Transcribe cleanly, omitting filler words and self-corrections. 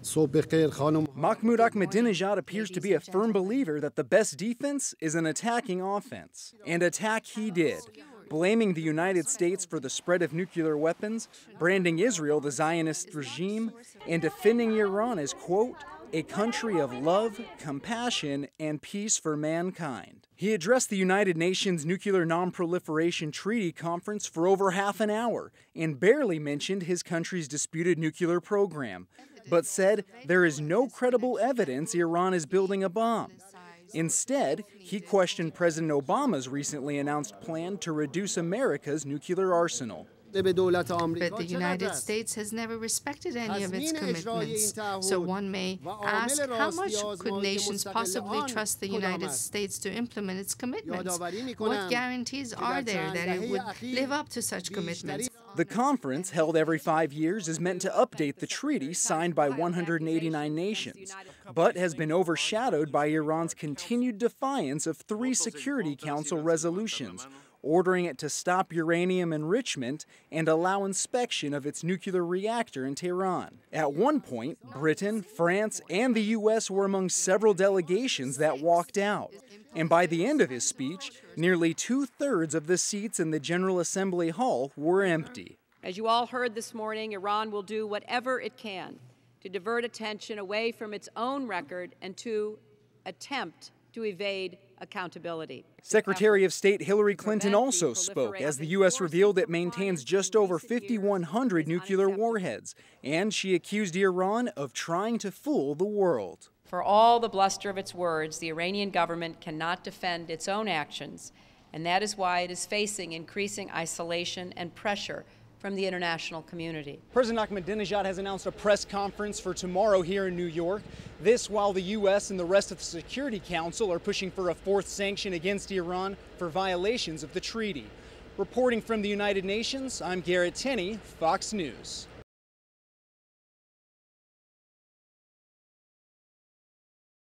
Mahmoud Ahmadinejad appears to be a firm believer that the best defense is an attacking offense. And attack he did, blaming the United States for the spread of nuclear weapons, branding Israel the Zionist regime, and defending Iran as, quote, a country of love, compassion, and peace for mankind. He addressed the United Nations Nuclear Non-Proliferation Treaty Conference for over half an hour and barely mentioned his country's disputed nuclear program, but said there is no credible evidence Iran is building a bomb. Instead, he questioned President Obama's recently announced plan to reduce America's nuclear arsenal. But the United States has never respected any of its commitments. So one may ask, how much could nations possibly trust the United States to implement its commitments? What guarantees are there that it would live up to such commitments? The conference, held every 5 years, is meant to update the treaty signed by 189 nations, but has been overshadowed by Iran's continued defiance of 3 Security Council resolutions, ordering it to stop uranium enrichment and allow inspection of its nuclear reactor in Tehran. At one point, Britain, France, and the U.S. were among several delegations that walked out. And by the end of his speech, nearly 2/3 of the seats in the General Assembly Hall were empty. As you all heard this morning, Iran will do whatever it can to divert attention away from its own record and to attempt to evade accountability. Secretary of State Hillary Clinton also spoke as the U.S. revealed it maintains just over 5,100 nuclear warheads, and she accused Iran of trying to fool the world. For all the bluster of its words, the Iranian government cannot defend its own actions, and that is why it is facing increasing isolation and pressure from the international community. President Ahmadinejad has announced a press conference for tomorrow here in New York. This while the U.S. and the rest of the Security Council are pushing for a 4th sanction against Iran for violations of the treaty. Reporting from the United Nations, I'm Garrett Tenney, Fox News.